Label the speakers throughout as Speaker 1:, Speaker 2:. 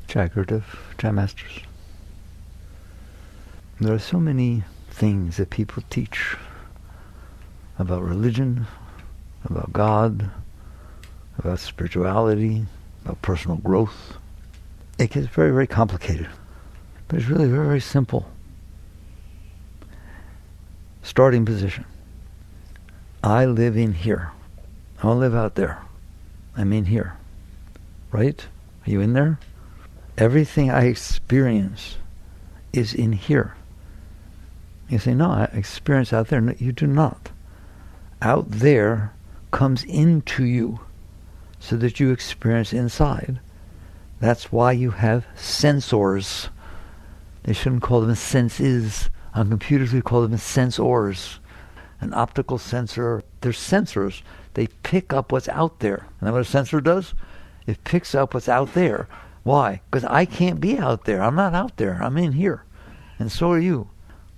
Speaker 1: Jaggerative, Jai Masters. There are so many things that people teach about religion, about God, about spirituality, about personal growth. It gets very, very complicated. But it's really very, very simple. Starting position. I live in here. I don't live out there. I'm in here. Right? Are you in there? Everything I experience is in here. You say, no, I experience out there. No, you do not. Out there comes into you so that you experience inside. That's why you have sensors. They shouldn't call them senses. On computers we call them sensors. An optical sensor. They're sensors. They pick up what's out there. And what a sensor does? It picks up what's out there. Why? Because I can't be out there. I'm not out there. I'm in here. And so are you.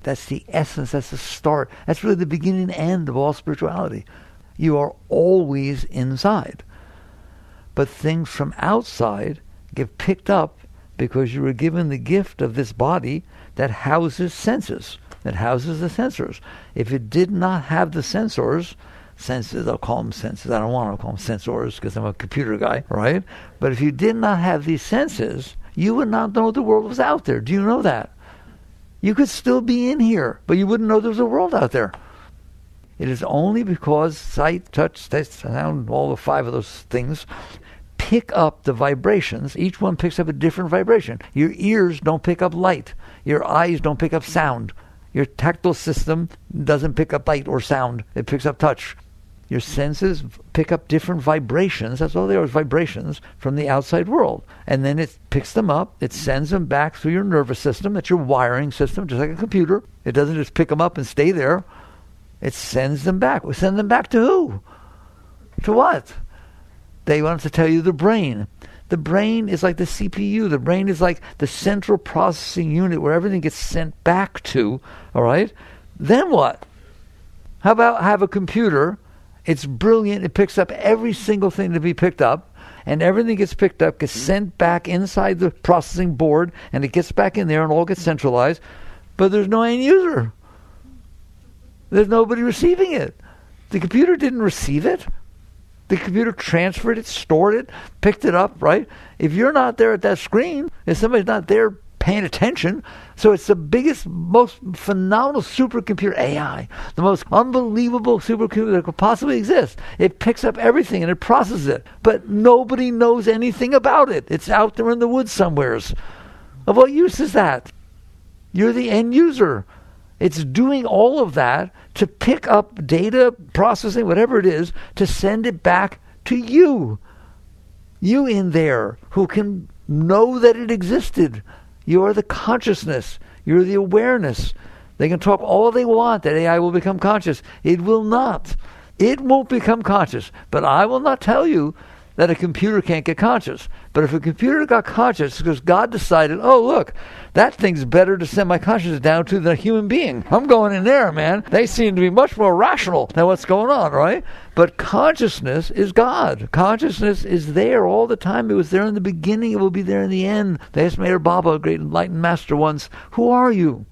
Speaker 1: That's the essence. That's the start. That's really the beginning and end of all spirituality. You are always inside. But things from outside get picked up because you were given the gift of this body that houses senses, that houses the sensors. If it did not have the sensors, I'll call them senses. I don't want to call them sensors because I'm a computer guy, right? But if you did not have these senses, you would not know the world was out there. Do you know that? You could still be in here, but you wouldn't know there was a world out there. It is only because sight, touch, taste, sound, all the five of those things pick up the vibrations. Each one picks up a different vibration. Your ears don't pick up light. Your eyes don't pick up sound. Your tactile system doesn't pick up light or sound. It picks up touch. Your senses pick up different vibrations. That's all they are, is vibrations from the outside world. And then it picks them up. It sends them back through your nervous system. That's your wiring system, just like a computer. It doesn't just pick them up and stay there. It sends them back. We send them back to who? To what? They want to tell you the brain. The brain is like the CPU. The brain is like the central processing unit where everything gets sent back to. All right? Then what? How about have a computer? It's brilliant. It picks up every single thing to be picked up. And everything gets picked up, gets sent back inside the processing board, and it gets back in there and all gets centralized. But there's no end user. There's nobody receiving it. The computer didn't receive it. The computer transferred it, stored it, picked it up, right? If you're not there at that screen, if somebody's not there paying attention, so it's the biggest, most phenomenal supercomputer, AI, the most unbelievable supercomputer that could possibly exist. It picks up everything and it processes it, but nobody knows anything about it. It's out there in the woods somewheres. Of what use is that? You're the end user. It's doing all of that to pick up data, processing, whatever it is, to send it back to you. You in there who can know that it existed. You are the consciousness. You're the awareness. They can talk all they want that AI will become conscious. It will not. It won't become conscious. But I will not tell you that a computer can't get conscious. But if a computer got conscious because God decided, oh, look, that thing's better to send my consciousness down to than a human being. I'm going in there, man. They seem to be much more rational than what's going on, right? But consciousness is God. Consciousness is there all the time. It was there in the beginning. It will be there in the end. They asked Meher Baba, a great enlightened master, once, who are you?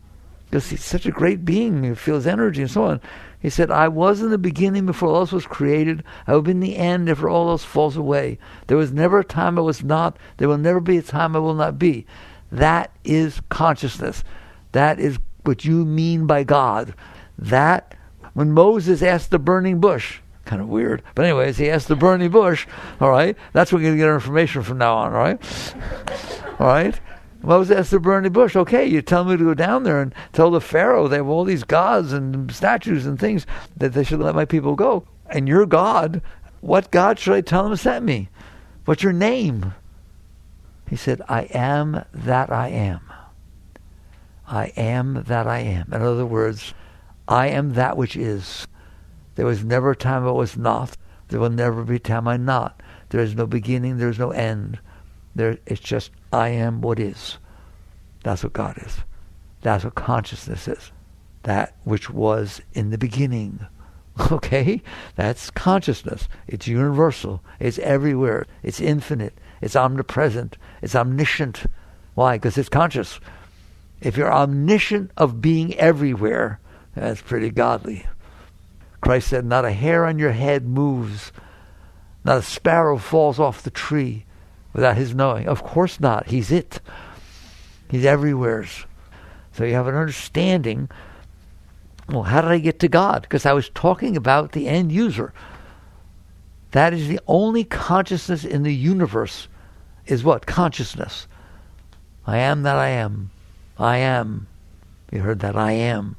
Speaker 1: Because he's such a great being. He feels energy and so on. He said, I was in the beginning before all else was created. I will be in the end after all else falls away. There was never a time I was not. There will never be a time I will not be. That is consciousness. That is what you mean by God. That, when Moses asked the burning bush, kind of weird, but anyways, he asked the burning bush, all right, that's where we're going to get our information from now on, all right? All right? Moses asked the burning bush, okay, you tell me to go down there and tell the Pharaoh they have all these gods and statues and things that they should let my people go. And your God, what God should I tell them sent me? What's your name? He said, I am that I am. I am that I am. In other words, I am that which is. There was never a time I was not. There will never be a time I'm not. There is no beginning, there is no end. It's just, I am what is. That's what God is. That's what consciousness is. That which was in the beginning. Okay? That's consciousness. It's universal. It's everywhere. It's infinite. It's omnipresent. It's omniscient. Why? Because it's conscious. If you're omniscient of being everywhere, that's pretty godly. Christ said, not a hair on your head moves. Not a sparrow falls off the tree without his knowing. Of course not. He's it. He's everywhere. So you have an understanding. Well, how did I get to God? Because I was talking about the end user. That is the only consciousness in the universe is what? Consciousness. I am that I am. I am. You heard that? I am.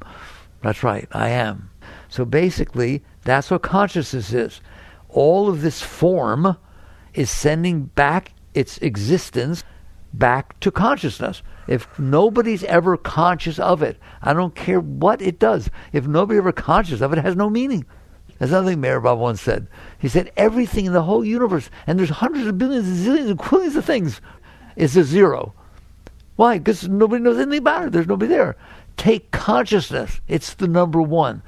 Speaker 1: That's right. I am. So basically, that's what consciousness is. All of this form is sending back its existence back to consciousness. If nobody's ever conscious of it, I don't care what it does. If nobody ever conscious of it, it has no meaning. That's another thing Meir Baba once said. He said everything in the whole universe, and there's hundreds of billions and zillions and quillions of things, is a zero. Why? Because nobody knows anything about it. There's nobody there. Take consciousness. It's the number one.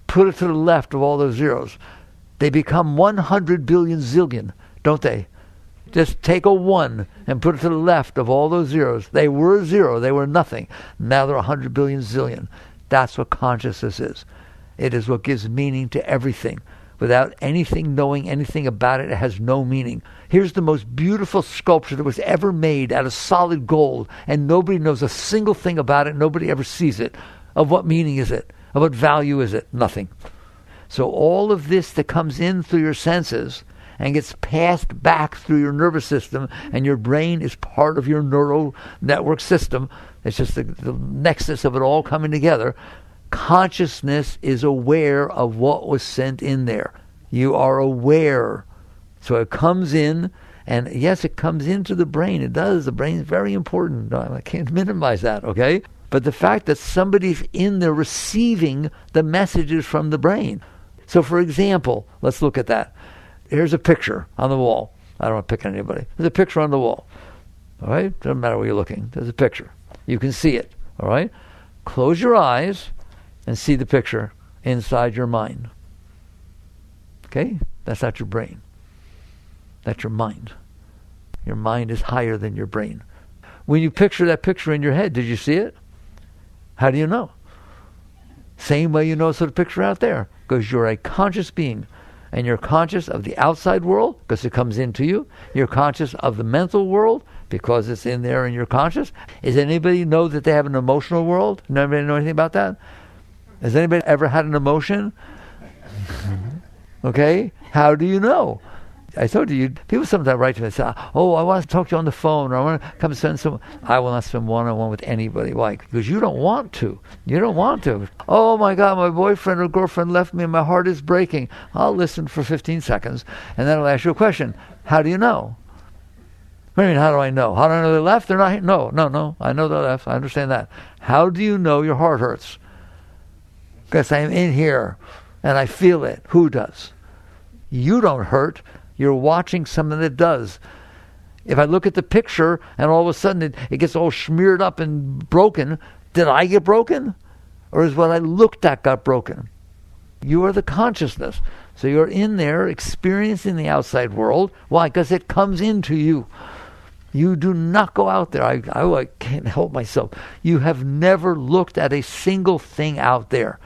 Speaker 1: Put it to the left of all those zeros. They become 100 billion zillion, don't they? Just take a 1 and put it to the left of all those zeros. They were zero. They were nothing. Now they're 100 billion zillion. That's what consciousness is. It is what gives meaning to everything. Without anything knowing anything about it, it has no meaning. Here's the most beautiful sculpture that was ever made out of solid gold, and nobody knows a single thing about it. Nobody ever sees it. Of what meaning is it? Of what value is it? Nothing. So all of this that comes in through your senses and gets passed back through your nervous system, and your brain is part of your neural network system. It's just the nexus of it all coming together. Consciousness is aware of what was sent in there. You are aware. So it comes in, and yes, it comes into the brain. It does. The brain is very important. I can't minimize that, okay? But the fact that somebody's in there receiving the messages from the brain. So for example, let's look at that. Here's a picture on the wall. I don't want to pick on anybody. There's a picture on the wall. All right? Doesn't matter where you're looking. There's a picture. You can see it. All right? Close your eyes and see the picture inside your mind. Okay? That's not your brain. That's your mind. Your mind is higher than your brain. When you picture that picture in your head, did you see it? How do you know? Same way you know it's a picture out there. Because you're a conscious being. And you're conscious of the outside world because it comes into you. You're conscious of the mental world because it's in there and you're conscious. Does anybody know that they have an emotional world? Nobody know anything about that? Has anybody ever had an emotion? Okay? How do you know? I told you, people sometimes write to me and say, oh, I want to talk to you on the phone, or I want to come spend some. I will not spend one-on-one with anybody. Why? Because you don't want to. You don't want to. Oh my God, my boyfriend or girlfriend left me and my heart is breaking. I'll listen for 15 seconds and then I'll ask you a question. How do you know? What do you mean, how do I know? How do I know they left? They're not here. No. I know they left. I understand that. How do you know your heart hurts? Because I'm in here and I feel it. Who does? You don't hurt. You're watching something that does. If I look at the picture and all of a sudden it gets all smeared up and broken, did I get broken? Or is what I looked at got broken? You are the consciousness. So you're in there experiencing the outside world. Why? Because it comes into you. You do not go out there. I can't help myself. You have never looked at a single thing out there.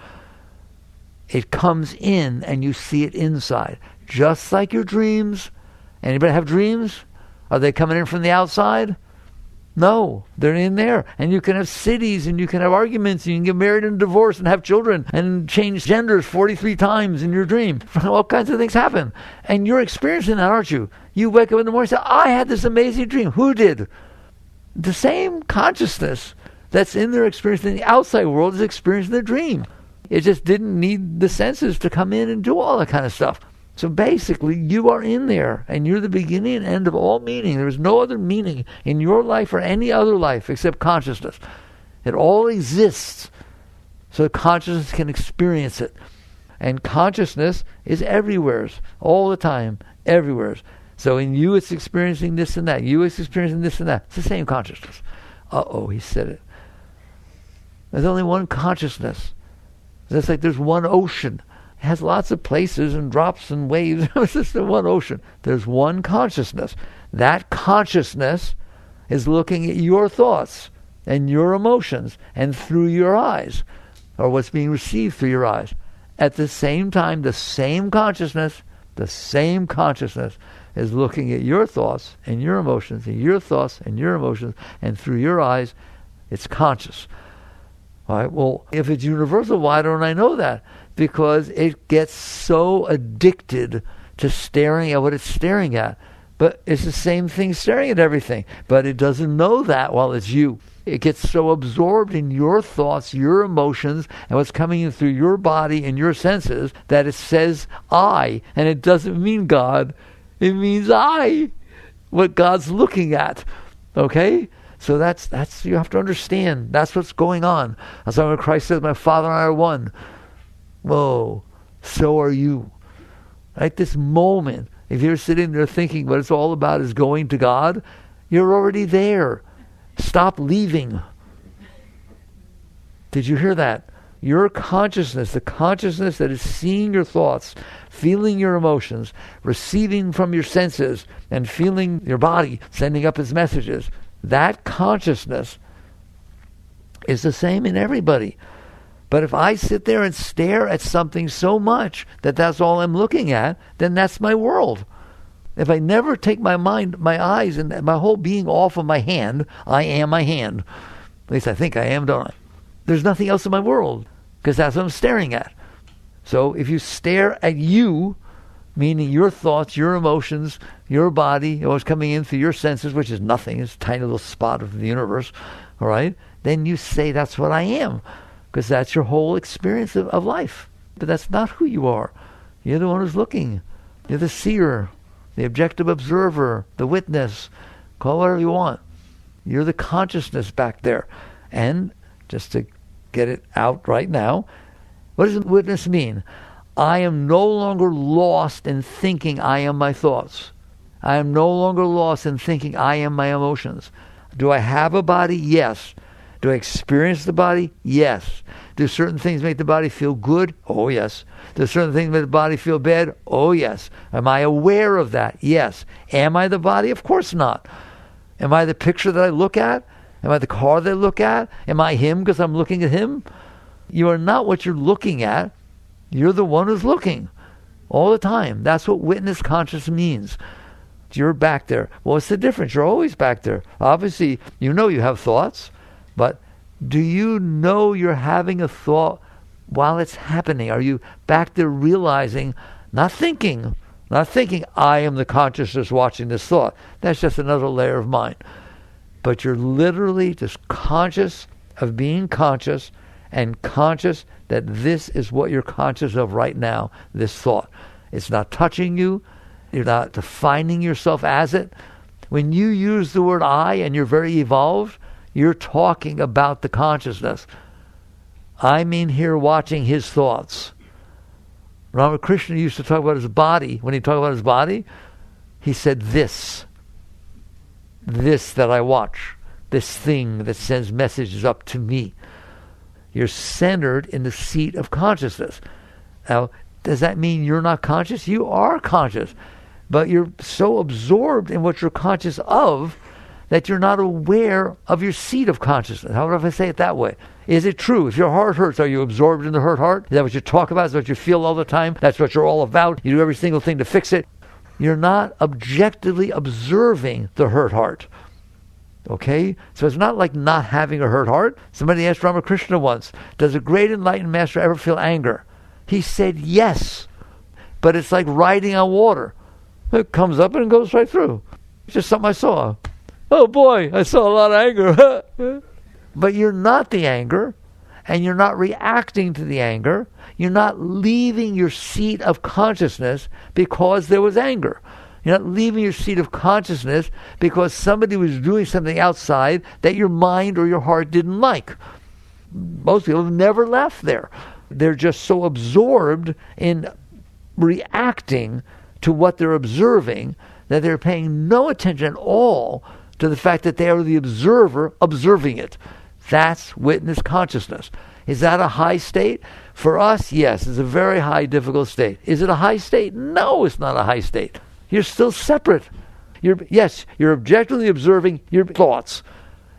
Speaker 1: It comes in and you see it inside. Just like your dreams. Anybody have dreams? Are they coming in from the outside? No, they're in there. And you can have cities and you can have arguments and you can get married and divorce and have children and change genders 43 times in your dream. All kinds of things happen. And you're experiencing that, aren't you? You wake up in the morning and say, I had this amazing dream. Who did? The same consciousness that's in their experience in the outside world is experiencing the dream. It just didn't need the senses to come in and do all that kind of stuff. So basically, you are in there, and you're the beginning and end of all meaning. There is no other meaning in your life or any other life except consciousness. It all exists, so consciousness can experience it. And consciousness is everywhere, all the time, everywhere. So in you, it's experiencing this and that. You, it's experiencing this and that. It's the same consciousness. He said it. There's only one consciousness. It's like there's one ocean. has lots of places and drops and waves. It's just in one ocean. There's one consciousness. That consciousness is looking at your thoughts and your emotions and through your eyes, or what's being received through your eyes. At the same time, the same consciousness is looking at your thoughts and your emotions and your thoughts and your emotions, and through your eyes, it's conscious. All right, well, if it's universal, why don't I know that? Because it gets so addicted to staring at what it's staring at. But it's the same thing staring at everything. But it doesn't know that while it's you. It gets so absorbed in your thoughts, your emotions, and what's coming in through your body and your senses that it says I. And it doesn't mean God. It means I. What God's looking at. Okay? So that's you have to understand. That's what's going on. That's why when Christ says, my Father and I are one. Whoa, so are you. Right? This moment, if you're sitting there thinking what it's all about is going to God, you're already there. Stop leaving. Did you hear that? Your consciousness, the consciousness that is seeing your thoughts, feeling your emotions, receiving from your senses, and feeling your body sending up its messages, that consciousness is the same in everybody. But if I sit there and stare at something so much that that's all I'm looking at, then that's my world. If I never take my mind, my eyes, and my whole being off of my hand, I am my hand. At least I think I am, don't I? There's nothing else in my world, because that's what I'm staring at. So if you stare at you, meaning your thoughts, your emotions, your body, what's coming in through your senses, which is nothing, it's a tiny little spot of the universe, all right? Then you say that's what I am, because that's your whole experience of life. But that's not who you are. You're the one who's looking. You're the seer, the objective observer, the witness. Call it whatever you want. You're the consciousness back there. And just to get it out right now, what does witness mean? I am no longer lost in thinking I am my thoughts. I am no longer lost in thinking I am my emotions. Do I have a body? Yes. Do I experience the body? Yes. Do certain things make the body feel good? Oh, yes. Do certain things make the body feel bad? Oh, yes. Am I aware of that? Yes. Am I the body? Of course not. Am I the picture that I look at? Am I the car that I look at? Am I him because I'm looking at him? You are not what you're looking at. You're the one who's looking all the time. That's what witness conscious means. You're back there. Well, what's the difference? You're always back there. Obviously, you know you have thoughts. But do you know you're having a thought while it's happening? Are you back there realizing, not thinking, I am the consciousness watching this thought. That's just another layer of mind. But you're literally just conscious of being conscious and conscious that this is what you're conscious of right now, this thought. It's not touching you. You're not defining yourself as it. When you use the word I and you're very evolved, you're talking about the consciousness. I'm in here watching his thoughts. Ramakrishna used to talk about his body. When he talked about his body, he said this that I watch, this thing that sends messages up to me. You're centered in the seat of consciousness. Now, does that mean you're not conscious? You are conscious. But you're so absorbed in what you're conscious of that you're not aware of your seat of consciousness. How would I say it that way? Is it true? If your heart hurts, are you absorbed in the hurt heart? Is that what you talk about? Is that what you feel all the time? That's what you're all about? You do every single thing to fix it? You're not objectively observing the hurt heart. Okay? So it's not like not having a hurt heart. Somebody asked Ramakrishna once, does a great enlightened master ever feel anger? He said yes. But it's like riding on water. It comes up and it goes right through. It's just something I saw. Oh boy, I saw a lot of anger. But you're not the anger, and you're not reacting to the anger. You're not leaving your seat of consciousness because there was anger. You're not leaving your seat of consciousness because somebody was doing something outside that your mind or your heart didn't like. Most people have never left there. They're just so absorbed in reacting to what they're observing that they're paying no attention at all to the fact that they are the observer observing it. That's witness consciousness. Is that a high state? For us, yes, it's a very high, difficult state. Is it a high state? No, it's not a high state. You're still separate. You're objectively observing your thoughts.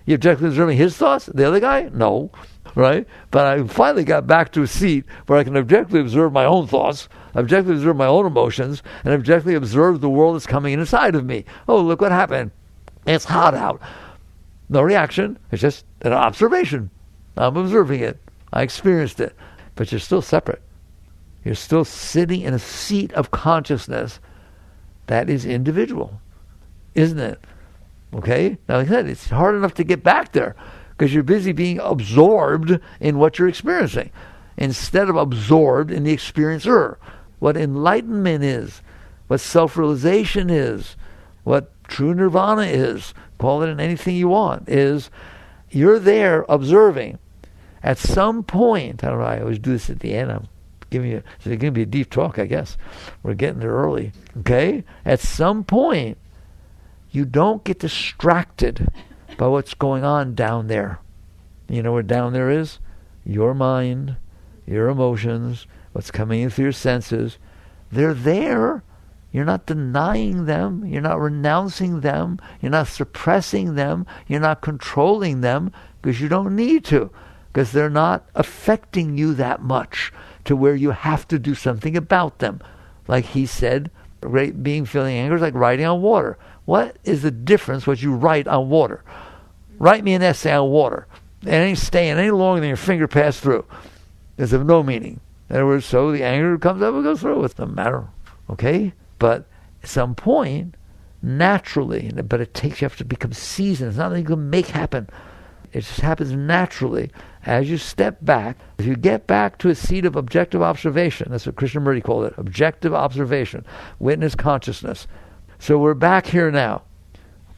Speaker 1: You're objectively observing his thoughts? The other guy? No. Right? But I finally got back to a seat where I can objectively observe my own thoughts, objectively observe my own emotions, and objectively observe the world that's coming inside of me. Oh, look what happened. It's hot out. No reaction. It's just an observation. I'm observing it. I experienced it. But you're still separate. You're still sitting in a seat of consciousness that is individual. Isn't it? Okay? Now, like I said, it's hard enough to get back there because you're busy being absorbed in what you're experiencing instead of absorbed in the experiencer. What enlightenment is, what self-realization is, what true nirvana is, call it in anything you want, is you're there observing. At some point, I don't know, I always do this at the end, I'm giving you, so it's going to be a deep talk, I guess. We're getting there early. Okay? At some point, you don't get distracted by what's going on down there. You know what down there is? Your mind, your emotions, what's coming in through your senses. They're there. You're not denying them. You're not renouncing them. You're not suppressing them. You're not controlling them because you don't need to, because they're not affecting you that much to where you have to do something about them. Like he said, feeling anger is like writing on water. What is the difference what you write on water? Write me an essay on water. It ain't staying any longer than your finger passed through. It's of no meaning. In other words, so the anger comes up and goes through. It doesn't matter. Okay? But at some point, naturally, but it takes, you have to become seasoned. It's not that you can make happen. It just happens naturally as you step back. If you get back to a seat of objective observation, that's what Krishnamurti called it, objective observation, witness consciousness. So we're back here now.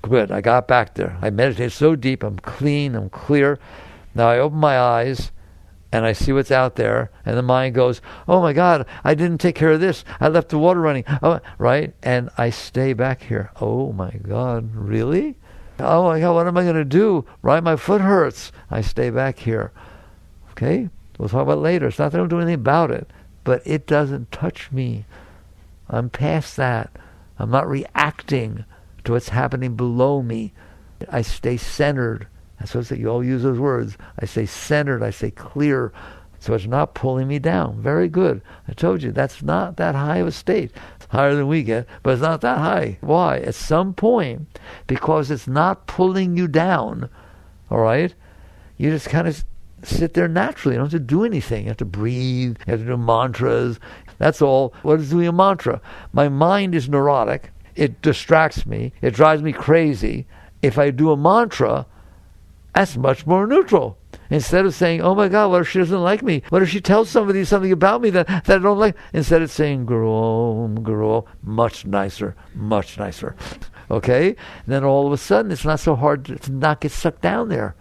Speaker 1: Good, I got back there. I meditated so deep, I'm clean, I'm clear. Now I open my eyes and I see what's out there, and the mind goes, oh my God, I didn't take care of this. I left the water running. Oh, right? And I stay back here. Oh my God, really? Oh my God, what am I going to do? Right, my foot hurts. I stay back here. Okay? We'll talk about it later. It's not that I don't do anything about it, but it doesn't touch me. I'm past that. I'm not reacting to what's happening below me. I stay centered. That's what I say. You all use those words. I stay centered. I stay clear. So it's not pulling me down. Very good. I told you, that's not that high of a state. It's higher than we get, but it's not that high. Why? At some point, because it's not pulling you down, all right, you just kind of sit there naturally. You don't have to do anything. You have to breathe. You have to do mantras. That's all. What is doing a mantra? My mind is neurotic. It distracts me. It drives me crazy. If I do a mantra, that's much more neutral. Instead of saying, oh my God, what if she doesn't like me? What if she tells somebody something about me that I don't like? Instead of saying, Guru, much nicer, much nicer. Okay? And then all of a sudden, it's not so hard to not get sucked down there.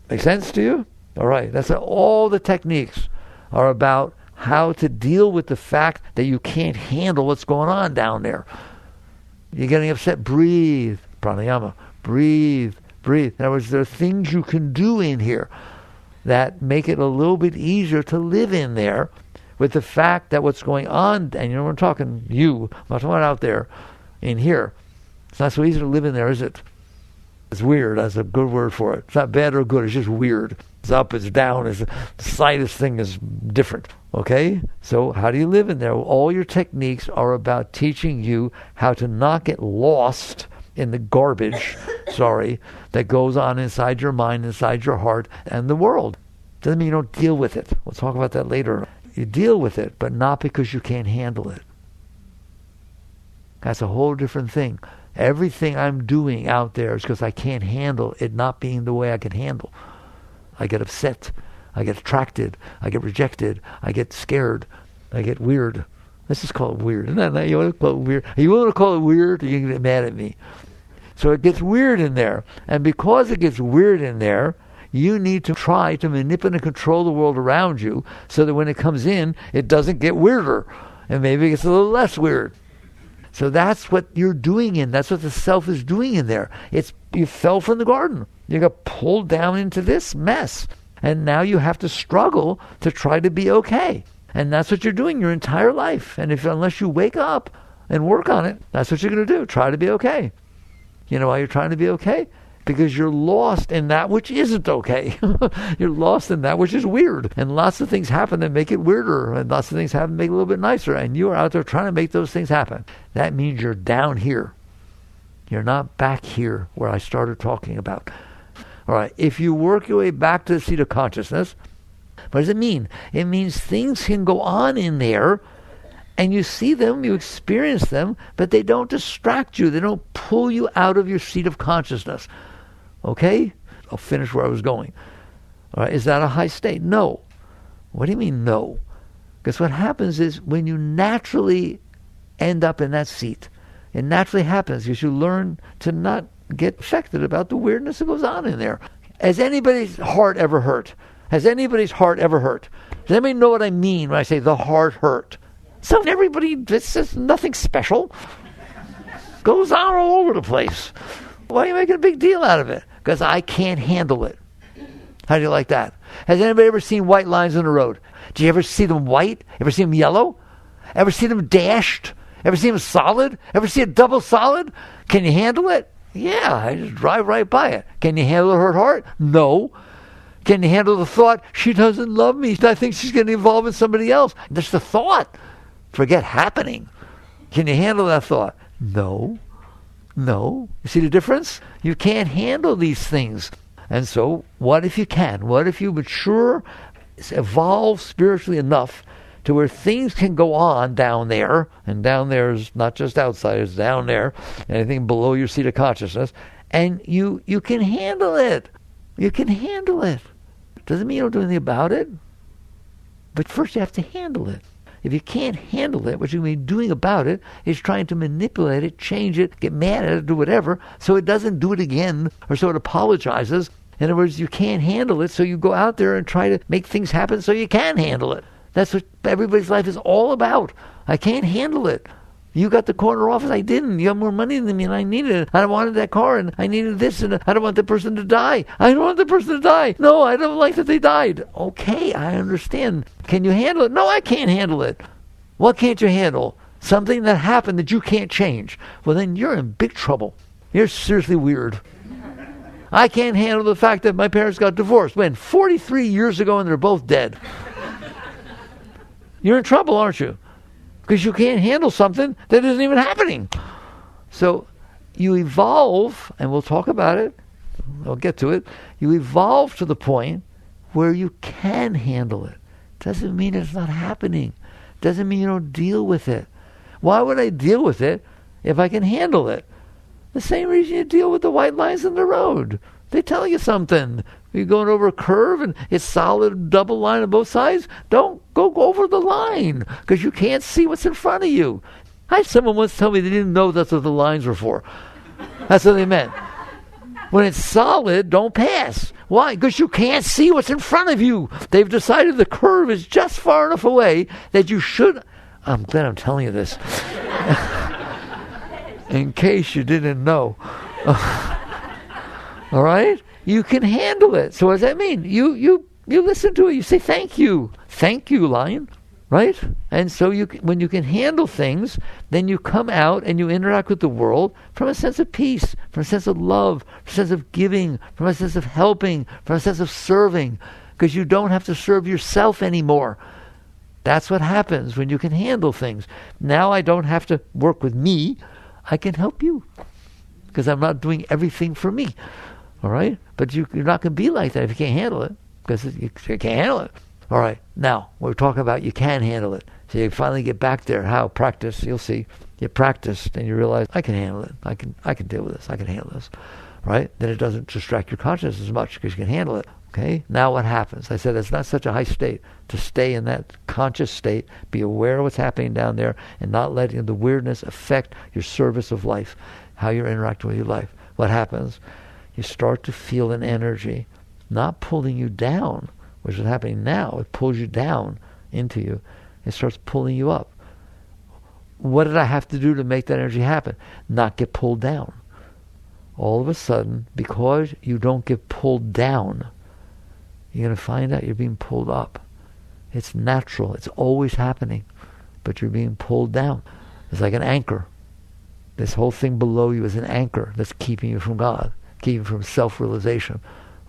Speaker 1: Make sense to you? All right. That's all the techniques are about how to deal with the fact that you can't handle what's going on down there. You're getting upset. Breathe. Pranayama. Breathe. Breathe. In other words, there are things you can do in here that make it a little bit easier to live in there with the fact that what's going on, and you know, we're talking you, I'm not talking about out there, in here. It's not so easy to live in there, is it? It's weird. That's a good word for it. It's not bad or good. It's just weird. It's up, it's down. It's, the slightest thing is different. Okay? So how do you live in there? All your techniques are about teaching you how to not get lost in the garbage, that goes on inside your mind, inside your heart, and the world. Doesn't mean you don't deal with it. We'll talk about that later. You deal with it, but not because you can't handle it. That's a whole different thing. Everything I'm doing out there is because I can't handle it not being the way I can handle. I get upset. I get attracted. I get rejected. I get scared. I get weird. Let's just call it weird. No, you want to call it weird? You want to call it weird? You can get mad at me. So it gets weird in there. And because it gets weird in there, you need to try to manipulate and control the world around you so that when it comes in, it doesn't get weirder. And maybe it gets a little less weird. So that's what you're doing that's what the self is doing in there. You fell from the garden. You got pulled down into this mess. And now you have to struggle to try to be okay. And that's what you're doing your entire life. And unless you wake up and work on it, that's what you're going to do. Try to be okay. You know why you're trying to be okay? Because you're lost in that which isn't okay. You're lost in that which is weird. And lots of things happen that make it weirder. And lots of things happen that make it a little bit nicer. And you are out there trying to make those things happen. That means you're down here. You're not back here where I started talking about. All right, if you work your way back to the seat of consciousness, what does it mean? It means things can go on in there, and you see them, you experience them, but they don't distract you. They don't pull you out of your seat of consciousness. Okay? I'll finish where I was going. All right, is that a high state? No. What do you mean no? Because what happens is when you naturally end up in that seat, it naturally happens because you learn to not get affected about the weirdness that goes on in there. Has anybody's heart ever hurt? Has anybody's heart ever hurt? Does anybody know what I mean when I say the heart hurt? So everybody, this is nothing special. Goes on all over the place. Why are you making a big deal out of it? Because I can't handle it. How do you like that? Has anybody ever seen white lines on the road? Do you ever see them white? Ever see them yellow? Ever see them dashed? Ever see them solid? Ever see a double solid? Can you handle it? Yeah, I just drive right by it. Can you handle her heart? No. Can you handle the thought, she doesn't love me, I think she's going to evolve in somebody else? That's the thought. Forget happening. Can you handle that thought? No. No. You see the difference? You can't handle these things. And so, what if you can? What if you mature, evolve spiritually enough to where things can go on down there, and down there is not just outside, it's down there, anything below your seat of consciousness, and you can handle it. You can handle it. Doesn't mean you don't do anything about it, but first you have to handle it. If you can't handle it, what you're going to be doing about it is trying to manipulate it, change it, get mad at it, do whatever, so it doesn't do it again, or so it apologizes. In other words, you can't handle it, so you go out there and try to make things happen so you can handle it. That's what everybody's life is all about. I can't handle it. You got the corner office, I didn't. You have more money than me, and I needed it. I wanted that car, and I needed this, and I don't want the person to die. I don't want the person to die. No, I don't like that they died. Okay, I understand. Can you handle it? No, I can't handle it. What can't you handle? Something that happened that you can't change. Well, then you're in big trouble. You're seriously weird. I can't handle the fact that my parents got divorced. When? 43 years ago, and they're both dead. You're in trouble, aren't you? Because you can't handle something that isn't even happening. So you evolve, and we'll talk about it. I'll get to it. You evolve to the point where you can handle it. Doesn't mean it's not happening. Doesn't mean you don't deal with it. Why would I deal with it if I can handle it? The same reason you deal with the white lines in the road. They tell you something. You're going over a curve and it's solid double line on both sides. Don't go over the line because you can't see what's in front of you. I had someone once tell me they didn't know that's what the lines were for. That's what they meant. When it's solid, don't pass. Why? Because you can't see what's in front of you. They've decided the curve is just far enough away that you should... I'm glad I'm telling you this. In case you didn't know. All right? You can handle it. So what does that mean? You listen to it. You say, thank you. Thank you, lion. Right? And so when you can handle things, then you come out and you interact with the world from a sense of peace, from a sense of love, from a sense of giving, from a sense of helping, from a sense of serving, because you don't have to serve yourself anymore. That's what happens when you can handle things. Now I don't have to work with me. I can help you because I'm not doing everything for me. All right? But you're not going to be like that if you can't handle it, because you can't handle it. All right. Now, we're talking about you can handle it. So you finally get back there. How? Practice. You'll see. You practice, and you realize, I can handle it. I can deal with this. I can handle this. Right? Then it doesn't distract your consciousness as much because you can handle it. Okay? Now what happens? I said it's not such a high state to stay in that conscious state, be aware of what's happening down there, and not letting the weirdness affect your service of life, how you're interacting with your life. What happens? You start to feel an energy not pulling you down, which is happening now. It pulls you down into you. It starts pulling you up. What did I have to do to make that energy happen? Not get pulled down. All of a sudden, because you don't get pulled down, you're going to find out you're being pulled up. It's natural. It's always happening. But you're being pulled down. It's like an anchor. This whole thing below you is an anchor that's keeping you from God, keeping you from self-realization.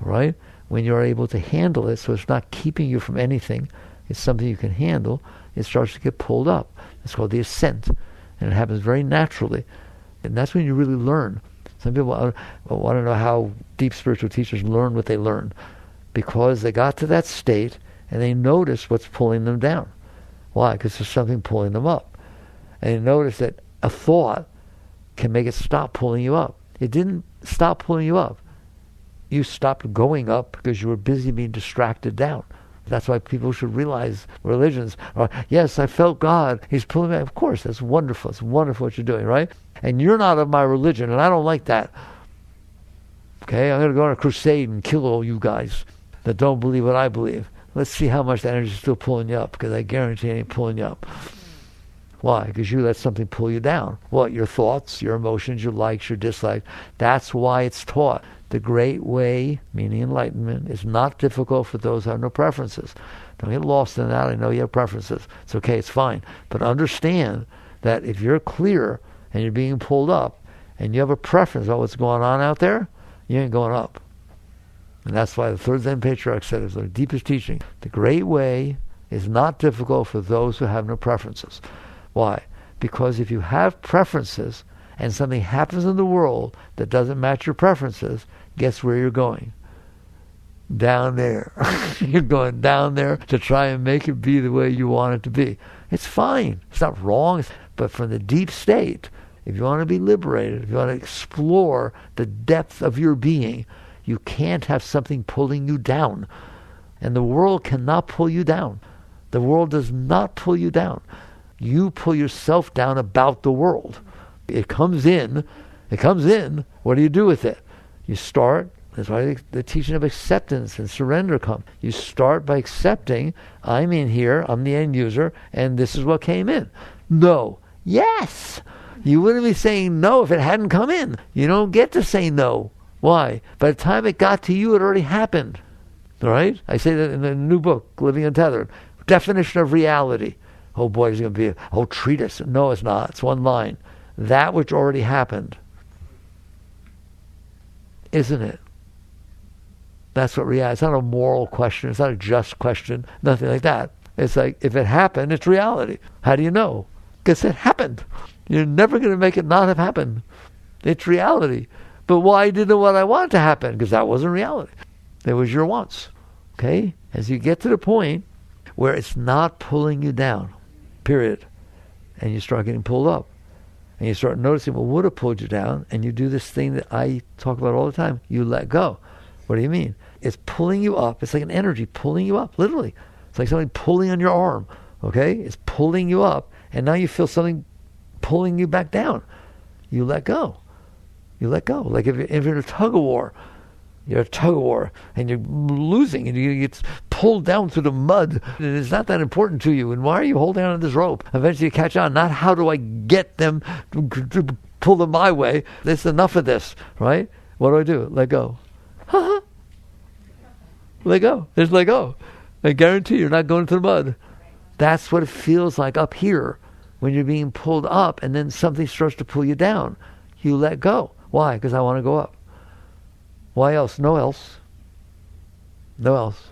Speaker 1: Right? When you're able to handle it, so it's not keeping you from anything, it's something you can handle, it starts to get pulled up. It's called the ascent. And it happens very naturally. And that's when you really learn. Some people want to know how deep spiritual teachers learn what they learn. Because they got to that state and they notice what's pulling them down. Why? Because there's something pulling them up. And you notice that a thought can make it stop pulling you up. It didn't stop pulling you up. You stopped going up because you were busy being distracted down. That's why people should realize religions are, yes, I felt God. He's pulling me. Of course, that's wonderful. It's wonderful what you're doing, right? And you're not of my religion, and I don't like that. Okay, I'm going to go on a crusade and kill all you guys that don't believe what I believe. Let's see how much that energy is still pulling you up, because I guarantee it ain't pulling you up. Why? Because you let something pull you down. What? Your thoughts, your emotions, your likes, your dislikes. That's why it's taught. The great way, meaning enlightenment, is not difficult for those who have no preferences. Don't get lost in that. I know you have preferences. It's okay, it's fine. But understand that if you're clear and you're being pulled up and you have a preference about what's going on out there, you ain't going up. And that's why the third Zen patriarch said, it's the deepest teaching. The great way is not difficult for those who have no preferences. Why? Because if you have preferences and something happens in the world that doesn't match your preferences, guess where you're going? Down there. You're going down there to try and make it be the way you want it to be. It's fine. It's not wrong. But from the deep state, if you want to be liberated, if you want to explore the depth of your being, you can't have something pulling you down. And the world cannot pull you down. The world does not pull you down. You pull yourself down about the world. It comes in. What do you do with it? You start. That's why the teaching of acceptance and surrender come. You start by accepting, I'm in here, I'm the end user, and this is what came in. No. Yes. You wouldn't be saying no if it hadn't come in. You don't get to say no. Why? By the time it got to you, it already happened. All right? I say that in the new book, Living Untethered. Definition of reality. Oh boy, there's going to be a whole treatise. No, it's not. It's one line. That which already happened. Isn't it? That's what reality is. It's not a moral question. It's not a just question. Nothing like that. It's like, if it happened, it's reality. How do you know? Because it happened. You're never going to make it not have happened. It's reality. But why didn't what I wanted to happen? Because that wasn't reality. It was your wants. Okay? As you get to the point where it's not pulling you down, period, and you start getting pulled up, and you start noticing what would have pulled you down, and you do this thing that I talk about all the time. You let go. What do you mean? It's pulling you up. It's like an energy pulling you up, literally. It's like something pulling on your arm, okay? It's pulling you up, and now you feel something pulling you back down. You let go. You let go. Like if you're in a tug-of-war, you're a tug-of-war, and you're losing, and you get pulled down through the mud, and it's not that important to you, and why are you holding on to this rope? Eventually you catch on. Not how do I get them to pull them my way. There's enough of this, right? What do? Let go. Let go. Just let go. I guarantee you're not going to the mud. That's what it feels like up here when you're being pulled up and then something starts to pull you down. You let go. Why? Because I want to go up. Why else? No else. No else.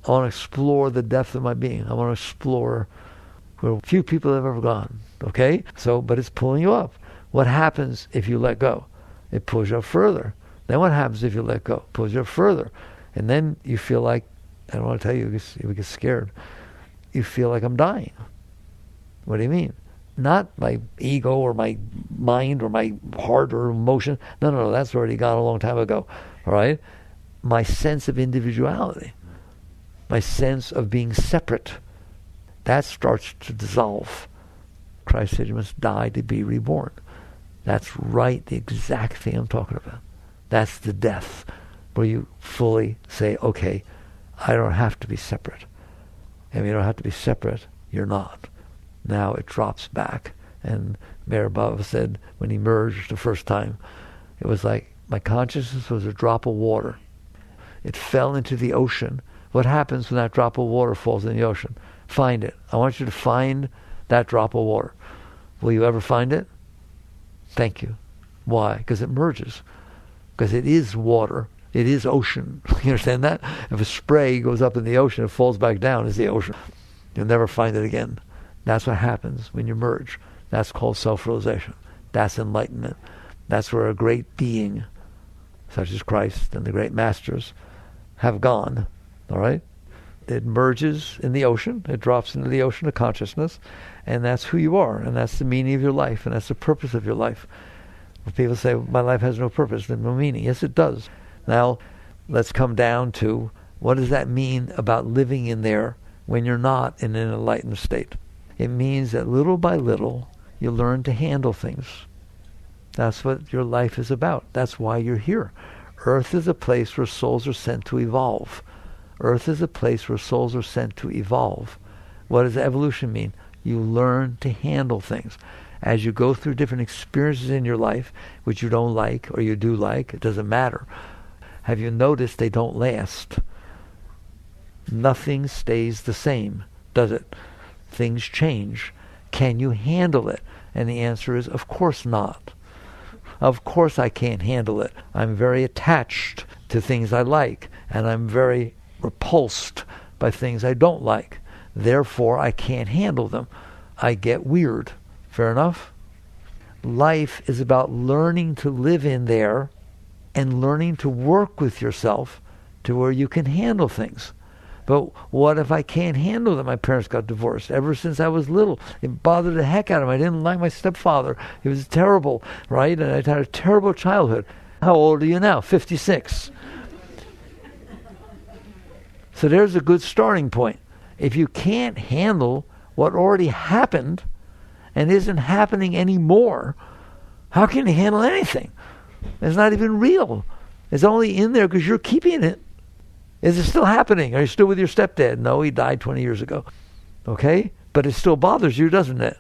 Speaker 1: I want to explore the depth of my being. I want to explore where few people have ever gone. Okay? But it's pulling you up. What happens if you let go? It pulls you up further. Then what happens if you let go? It pulls you up further. And then you feel like, I don't want to tell you, you get scared. You feel like I'm dying. What do you mean? Not my ego or my mind or my heart or emotion. No, that's already gone a long time ago. All right? My sense of individuality. My sense of being separate. That starts to dissolve. Christ said you must die to be reborn. That's right, the exact thing I'm talking about. That's the death where you fully say, okay, I don't have to be separate. And if you don't have to be separate, you're not. Now it drops back. And Mayor Baba said when he merged the first time, it was like my consciousness was a drop of water. It fell into the ocean What happens when that drop of water falls in the ocean? Find it. I want you to find that drop of water. Will you ever find it? Thank you. Why? Because it merges. Because it is water. It is ocean. You understand that? If a spray goes up in the ocean, it falls back down, it's the ocean. You'll never find it again. That's what happens when you merge. That's called self-realization. That's enlightenment. That's where a great being, such as Christ and the great masters, have gone. All right? It merges in the ocean. It drops into the ocean of consciousness. And that's who you are. And that's the meaning of your life. And that's the purpose of your life. When people say, my life has no purpose, and no meaning. Yes, it does. Now, let's come down to, what does that mean about living in there when you're not in an enlightened state? It means that little by little, you learn to handle things. That's what your life is about. That's why you're here. Earth is a place where souls are sent to evolve. Earth is a place where souls are sent to evolve. What does evolution mean? You learn to handle things. As you go through different experiences in your life, which you don't like or you do like, it doesn't matter. Have you noticed they don't last? Nothing stays the same, does it? Things change. Can you handle it? And the answer is, of course not. Of course I can't handle it. I'm very attached to things I like, and I'm very repulsed by things I don't like. Therefore, I can't handle them. I get weird. Fair enough? Life is about learning to live in there and learning to work with yourself to where you can handle things. But what if I can't handle them? My parents got divorced. Ever since I was little, it bothered the heck out of me. I didn't like my stepfather. He was terrible, right? And I had a terrible childhood. How old are you now? 56. So there's a good starting point. If you can't handle what already happened and isn't happening anymore, how can you handle anything? It's not even real. It's only in there because you're keeping it. Is it still happening? Are you still with your stepdad? No, he died 20 years ago. Okay? But it still bothers you, doesn't it?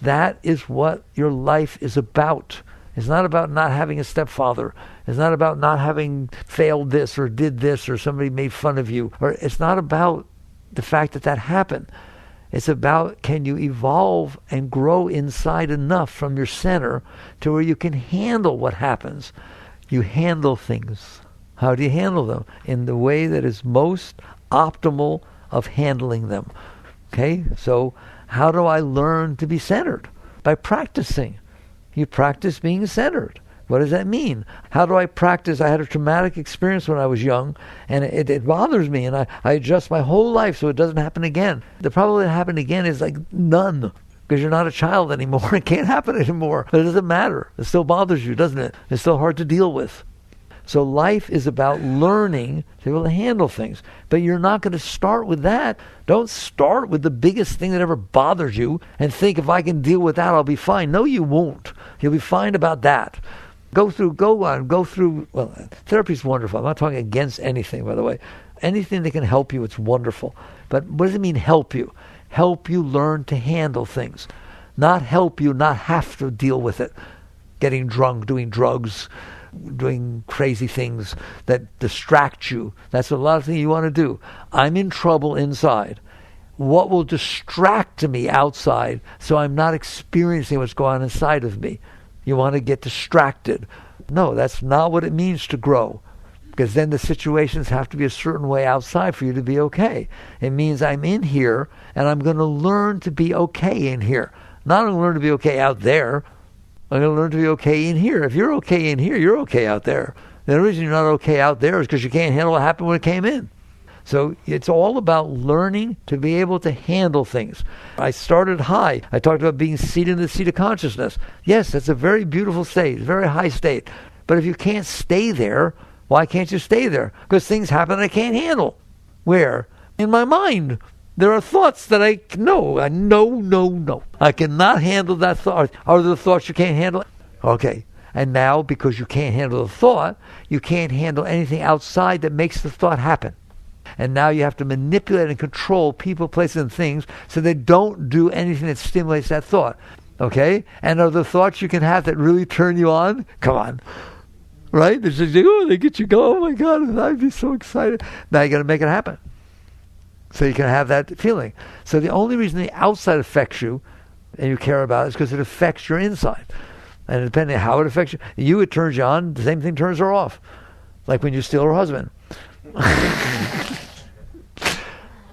Speaker 1: That is what your life is about. It's not about not having a stepfather. It's not about not having failed this or did this or somebody made fun of you. Or it's not about the fact that that happened. It's about, can you evolve and grow inside enough from your center to where you can handle what happens. You handle things. How do you handle them? In the way that is most optimal of handling them. Okay? So how do I learn to be centered? By practicing. You practice being centered. What does that mean? How do I practice? I had a traumatic experience when I was young, and it bothers me, and I adjust my whole life so it doesn't happen again. The probability that happen again is like none, because you're not a child anymore. It can't happen anymore. But it doesn't matter. It still bothers you, doesn't it? It's still hard to deal with. So life is about learning to be able to handle things. But you're not going to start with that. Don't start with the biggest thing that ever bothers you and think, if I can deal with that, I'll be fine. No, you won't. You'll be fine about that. Go through, well, therapy's wonderful. I'm not talking against anything, by the way. Anything that can help you, it's wonderful. But what does it mean, help you? Help you learn to handle things. Not help you not have to deal with it. Getting drunk, doing drugs, doing crazy things that distract you. That's a lot of things you want to do. I'm in trouble inside. What will distract me outside so I'm not experiencing what's going on inside of me? You want to get distracted. No, that's not what it means to grow. Because then the situations have to be a certain way outside for you to be okay. It means I'm in here and I'm going to learn to be okay in here. Not going to learn to be okay out there. I'm going to learn to be okay in here. If you're okay in here, you're okay out there. The reason you're not okay out there is because you can't handle what happened when it came in. So it's all about learning to be able to handle things. I started high. I talked about being seated in the seat of consciousness. Yes, that's a very beautiful state, a very high state. But if you can't stay there, why can't you stay there? Because things happen I can't handle. Where? In my mind. There are thoughts that no. I cannot handle that thought. Are there thoughts you can't handle? Okay. And now, because you can't handle the thought, you can't handle anything outside that makes the thought happen. And now you have to manipulate and control people, places, and things so they don't do anything that stimulates that thought. Okay? And are the thoughts you can have that really turn you on? Come on. Right? They get you going. Oh my God, I'd be so excited. Now you got to make it happen. So you can have that feeling. So the only reason the outside affects you and you care about it is because it affects your inside. And depending on how it affects you, it turns you on, the same thing turns her off. Like when you steal her husband.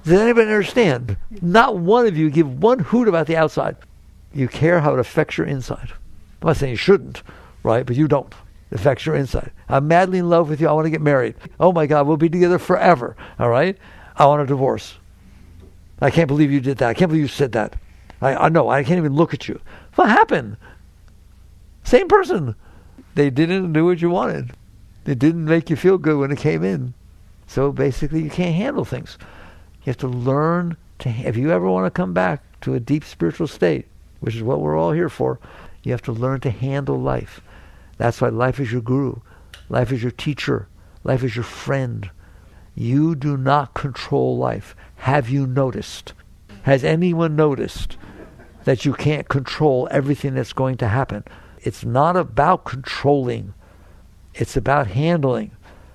Speaker 1: Does anybody understand? Not one of you give one hoot about the outside. You care how it affects your inside. I'm not saying you shouldn't, right? But you don't. It affects your inside. I'm madly in love with you. I want to get married. Oh my God, we'll be together forever. All right? I want a divorce. I can't believe you did that. I can't believe you said that. I know. I can't even look at you. What happened? Same person. They didn't do what you wanted. It didn't make you feel good when it came in. So basically, you can't handle things. You have to learn to, if you ever want to come back to a deep spiritual state, which is what we're all here for, you have to learn to handle life. That's why life is your guru. Life is your teacher. Life is your friend. You do not control life. Have you noticed? Has anyone noticed that you can't control everything that's going to happen? It's not about controlling. It's about handling.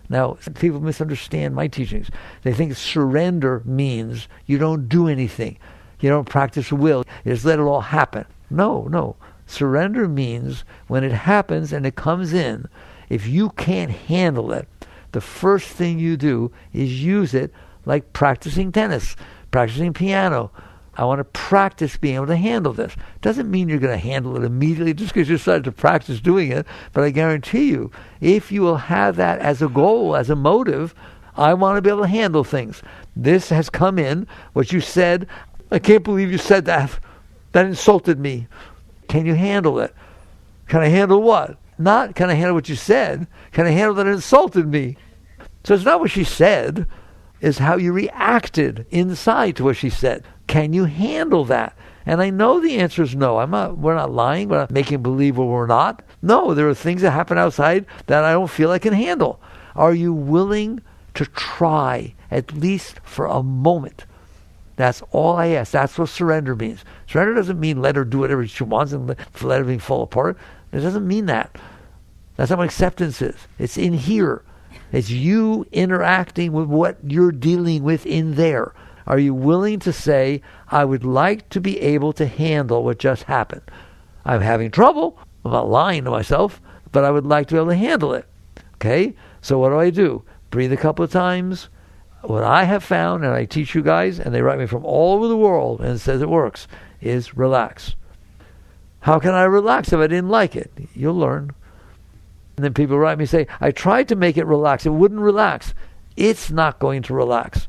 Speaker 1: Now, people misunderstand my teachings. They think surrender means you don't do anything. You don't practice will. You just let it all happen. No. Surrender means when it happens and it comes in, if you can't handle it, the first thing you do is use it like practicing tennis, practicing piano. I want to practice being able to handle this. Doesn't mean you're going to handle it immediately just because you decided to practice doing it, but I guarantee you, if you will have that as a goal, as a motive, I want to be able to handle things. This has come in, what you said, I can't believe you said that. That insulted me. Can you handle it? Can I handle what? Not can I handle what you said, can I handle that it insulted me? So it's not what she said, it's how you reacted inside to what she said. Can you handle that? And I know the answer is no. We're not lying. We're not making believe we're not. No, there are things that happen outside that I don't feel I can handle. Are you willing to try, at least for a moment? That's all I ask. That's what surrender means. Surrender doesn't mean let her do whatever she wants and let everything fall apart. It doesn't mean that. That's not what acceptance is. It's in here. It's you interacting with what you're dealing with in there. Are you willing to say, I would like to be able to handle what just happened? I'm having trouble. I'm not lying to myself, but I would like to be able to handle it. Okay? So what do? Breathe a couple of times. What I have found, and I teach you guys, and they write me from all over the world, and it says it works, is relax. How can I relax if I didn't like it? You'll learn. And then people write me and say, I tried to make it relax. It wouldn't relax. It's not going to relax.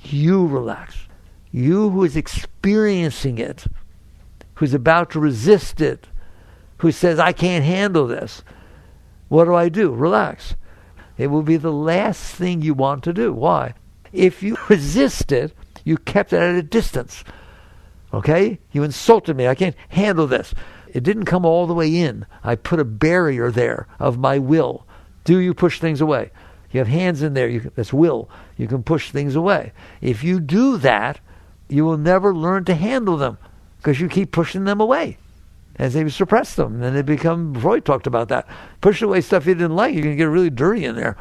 Speaker 1: You relax. You who is experiencing it, who's about to resist it, who says, I can't handle this. What do? Relax. It will be the last thing you want to do. Why? If you resist it, you kept it at a distance. Okay? You insulted me. I can't handle this. It didn't come all the way in. I put a barrier there of my will. Do you push things away? You have hands in there. That's will. You can push things away. If you do that, you will never learn to handle them because you keep pushing them away. As they suppress them, and they become, Freud talked about that. Push away stuff you didn't like, you can get really dirty in there,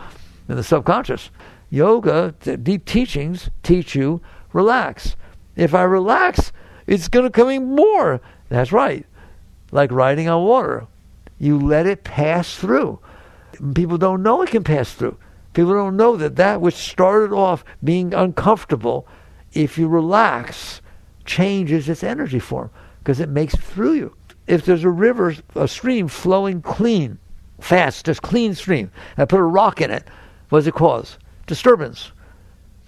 Speaker 1: in the subconscious. Yoga, deep teachings teach you, relax. If I relax, it's going to come in more. That's right. Like riding on water. You let it pass through. People don't know it can pass through. People don't know that which started off being uncomfortable, if you relax, changes its energy form because it makes it through you. If there's a river, a stream flowing clean, fast, just clean stream, I put a rock in it, what does it cause? Disturbance.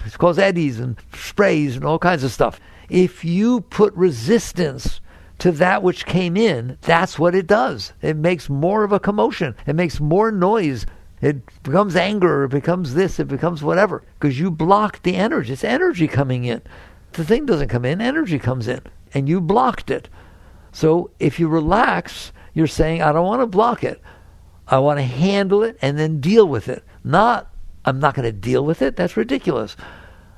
Speaker 1: It causes eddies and sprays and all kinds of stuff. If you put resistance to that which came in, that's what it does. It makes more of a commotion. It makes more noise. It becomes anger. It becomes this. It becomes whatever. Because you blocked the energy. It's energy coming in. The thing doesn't come in. Energy comes in. And you blocked it. So if you relax, you're saying, I don't want to block it. I want to handle it and then deal with it. Not, I'm not going to deal with it. That's ridiculous.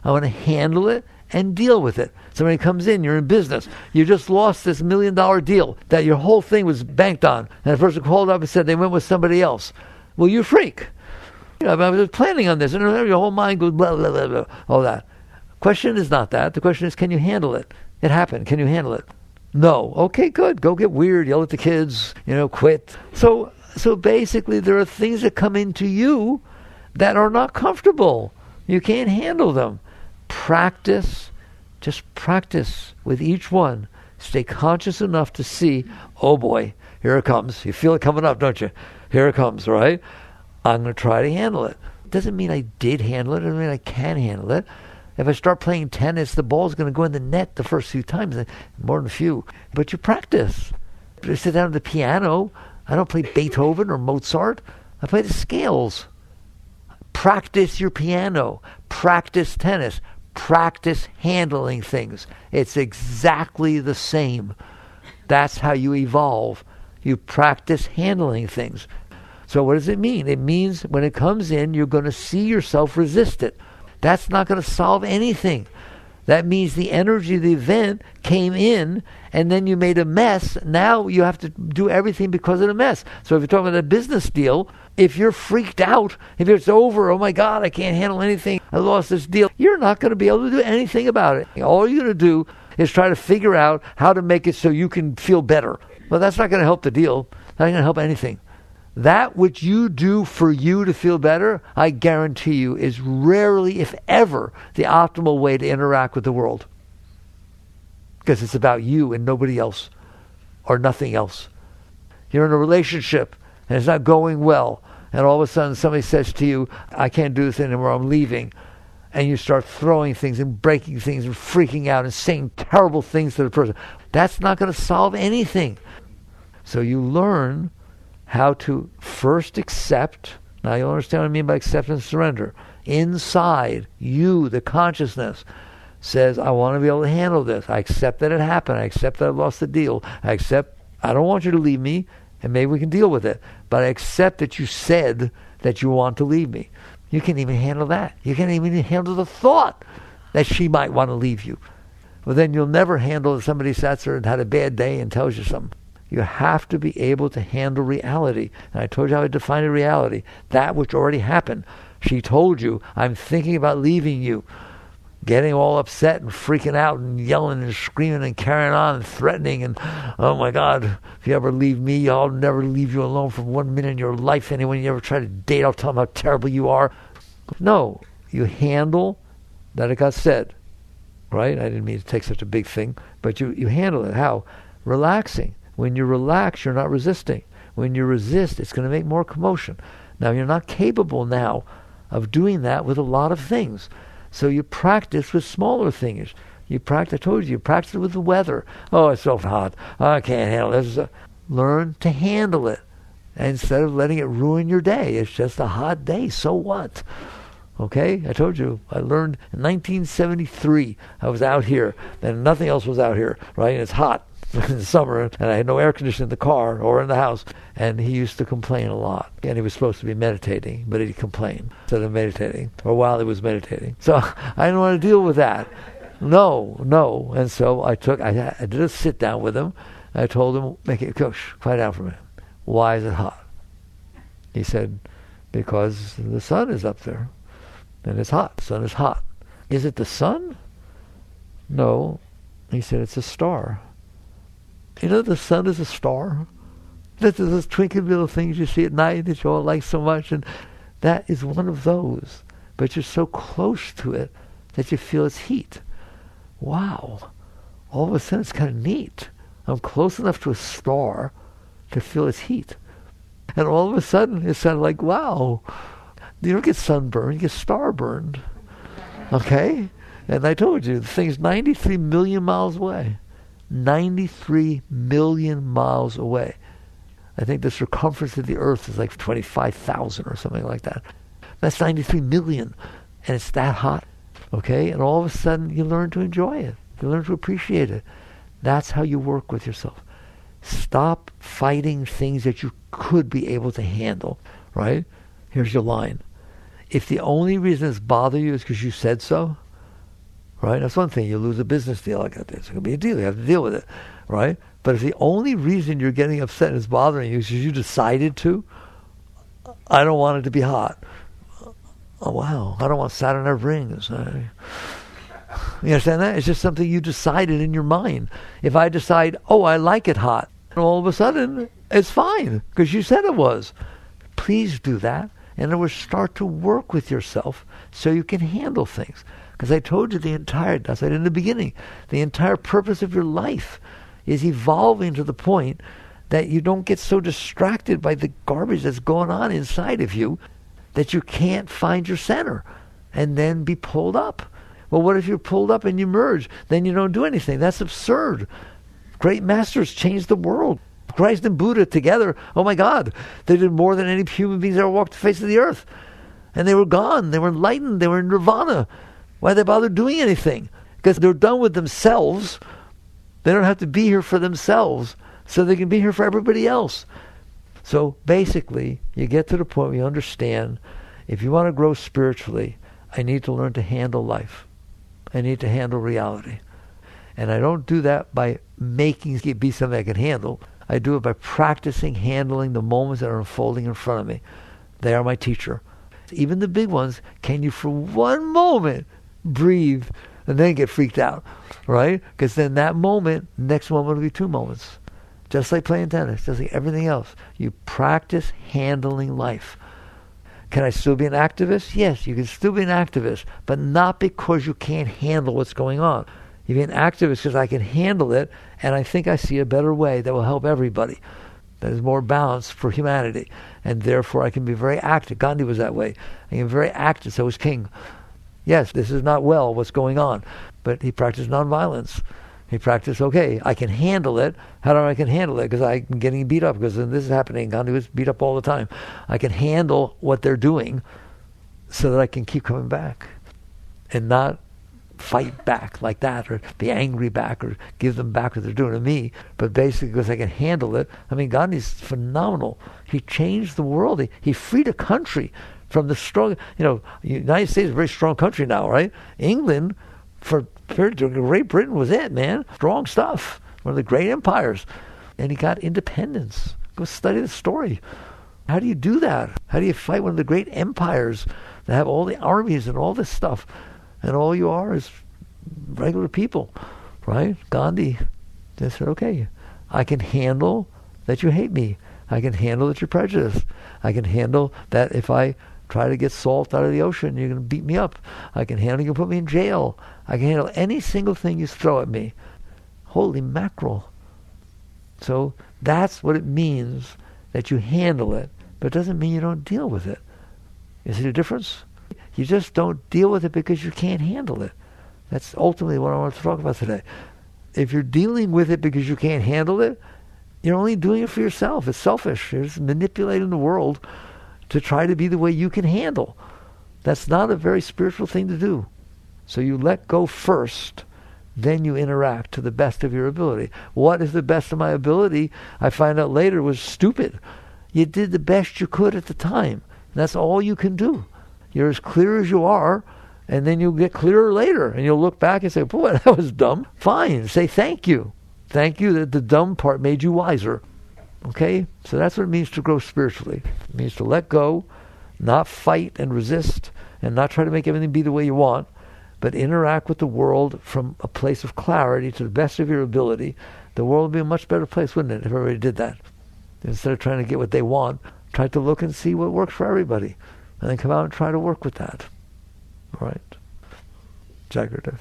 Speaker 1: I want to handle it and deal with it. Somebody comes in, you're in business. You just lost this $1 million deal that your whole thing was banked on. And the person called up and said they went with somebody else. Well, you freak. I was planning on this. And your whole mind goes blah, blah, blah, blah, all that. Question is not that. The question is, can you handle it? It happened. Can you handle it? No. Okay, good. Go get weird. Yell at the kids. Quit. So basically, there are things that come into you that are not comfortable. You can't handle them. Practice. Just practice with each one. Stay conscious enough to see, oh boy, here it comes. You feel it coming up, don't you? Here it comes, right? I'm going to try to handle it. Doesn't mean I did handle it. Doesn't mean I can handle it. If I start playing tennis, the ball's going to go in the net the first few times, more than a few. But you practice. I sit down at the piano. I don't play Beethoven or Mozart. I play the scales. Practice your piano. Practice tennis. Practice handling things. It's exactly the same. That's how you evolve. You practice handling things. So what does it mean? It means when it comes in, you're going to see yourself resist it. That's not going to solve anything. That means the energy of the event came in, and then you made a mess. Now you have to do everything because of the mess. So if you're talking about a business deal, if you're freaked out, if it's over, oh my God, I can't handle anything, I lost this deal, you're not going to be able to do anything about it. All you're going to do is try to figure out how to make it so you can feel better. Well, that's not going to help the deal. That's not going to help anything. That which you do for you to feel better, I guarantee you, is rarely, if ever, the optimal way to interact with the world. Because it's about you and nobody else, or nothing else. You're in a relationship, and it's not going well, and all of a sudden somebody says to you, I can't do this anymore, I'm leaving. And you start throwing things and breaking things and freaking out and saying terrible things to the person. That's not going to solve anything. So you learn how to first accept. Now you'll understand what I mean by acceptance and surrender. Inside you, the consciousness says, I want to be able to handle this. I accept that it happened. I accept that I lost the deal. I accept, I don't want you to leave me, and maybe we can deal with it. But I accept that you said that you want to leave me. You can't even handle that. You can't even handle the thought that she might want to leave you. Well, then you'll never handle if somebody sits there and had a bad day and tells you something. You have to be able to handle reality. And I told you how I defined reality. That which already happened. She told you, I'm thinking about leaving you. Getting all upset and freaking out and yelling and screaming and carrying on and threatening and, oh my God, if you ever leave me, I'll never leave you alone for 1 minute in your life. Anyone you ever try to date, I'll tell them how terrible you are. No, you handle that it got said. Right? I didn't mean to take such a big thing, but you handle it. How? Relaxing. When you relax, you're not resisting. When you resist, it's going to make more commotion. Now, you're not capable now of doing that with a lot of things. So you practice with smaller things. You practice, I told you practice with the weather. Oh, it's so hot. Oh, I can't handle this. Learn to handle it. Instead of letting it ruin your day. It's just a hot day. So what? Okay? I told you. I learned in 1973. I was out here. And nothing else was out here. Right? And it's hot in the summer. And I had no air conditioning in the car or in the house. And he used to complain a lot. And he was supposed to be meditating. But he'd complain instead of meditating. Or while he was meditating. So I didn't want to deal with that. No. And so I did a sit down with him. I told him, quiet down for a minute. Why is it hot? He said, because the sun is up there. And it's hot. The sun is hot. Is it the sun? No. He said, it's a star. You know the sun is a star? That's those twinkling little things you see at night that you all like so much. And that is one of those. But you're so close to it that you feel its heat. Wow. All of a sudden it's kind of neat. I'm close enough to a star to feel its heat. And all of a sudden, it's kind of like, wow, you don't get sunburned, you get star burned. Okay? And I told you, the thing's 93 million miles away. 93 million miles away. I think the circumference of the Earth is like 25,000 or something like that. That's 93 million. And it's that hot. Okay? And all of a sudden, you learn to enjoy it. You learn to appreciate it. That's how you work with yourself. Stop fighting things that you could be able to handle, right? Here's your line. If the only reason it's bothering you is because you said so, right? That's one thing. You lose a business deal like that. It's going to be a deal. You have to deal with it, right? But if the only reason you're getting upset and it's bothering you is because you decided to, I don't want it to be hot. Oh, wow. I don't want Saturn have rings. You understand that? It's just something you decided in your mind. If I decide, oh, I like it hot, and all of a sudden, it's fine, because you said it was. Please do that. In other words, start to work with yourself so you can handle things. Because I told you I said in the beginning, the entire purpose of your life is evolving to the point that you don't get so distracted by the garbage that's going on inside of you that you can't find your center and then be pulled up. Well, what if you're pulled up and you merge? Then you don't do anything. That's absurd. Great masters changed the world. Christ and Buddha together, oh my God, they did more than any human beings ever walked the face of the earth. And they were gone. They were enlightened. They were in nirvana. Why they bother doing anything? Because they're done with themselves. They don't have to be here for themselves, so they can be here for everybody else. So basically, you get to the point where you understand, if you want to grow spiritually, I need to learn to handle life. I need to handle reality. And I don't do that by making it be something I can handle. I do it by practicing handling the moments that are unfolding in front of me. They are my teacher. Even the big ones, can you for one moment breathe and then get freaked out, right? Because then that moment, next moment will be 2 moments. Just like playing tennis, just like everything else. You practice handling life. Can I still be an activist? Yes, you can still be an activist, but not because you can't handle what's going on. You be an activist because I can handle it, and I think I see a better way that will help everybody, that is more balanced for humanity, and therefore I can be very active. Gandhi was that way. I can be very active, so was King. Yes, this is not well, what's going on, but he practiced nonviolence. He practiced, okay, I can handle it. How do I can handle it? Because I'm getting beat up, because this is happening. Gandhi was beat up all the time. I can handle what they're doing so that I can keep coming back and not fight back like that, or be angry back, or give them back what they're doing to me, but basically because I can handle it. I mean, Gandhi's phenomenal. He changed the world. He freed a country from the strong, the United States is a very strong country now, right? England, Great Britain was it, man. Strong stuff. One of the great empires. And he got independence. Go study the story. How do you do that? How do you fight one of the great empires that have all the armies and all this stuff? And all you are is regular people, right? Gandhi just said, okay, I can handle that you hate me. I can handle that you're prejudiced. I can handle that if I try to get salt out of the ocean, you're going to beat me up. I can handle you can put me in jail. I can handle any single thing you throw at me. Holy mackerel. So that's what it means that you handle it, but it doesn't mean you don't deal with it. You see the difference? You just don't deal with it because you can't handle it. That's ultimately what I want to talk about today. If you're dealing with it because you can't handle it, you're only doing it for yourself. It's selfish. You're just manipulating the world to try to be the way you can handle. That's not a very spiritual thing to do. So you let go first, then you interact to the best of your ability. What is the best of my ability? I find out later was stupid. You did the best you could at the time. That's all you can do. You're as clear as you are, and then you'll get clearer later. And you'll look back and say, boy, that was dumb. Fine. Say thank you. Thank you that the dumb part made you wiser. Okay? So that's what it means to grow spiritually. It means to let go, not fight and resist, and not try to make everything be the way you want, but interact with the world from a place of clarity to the best of your ability. The world would be a much better place, wouldn't it, if everybody did that? Instead of trying to get what they want, try to look and see what works for everybody. And then come out and try to work with that. All right? Jagrata.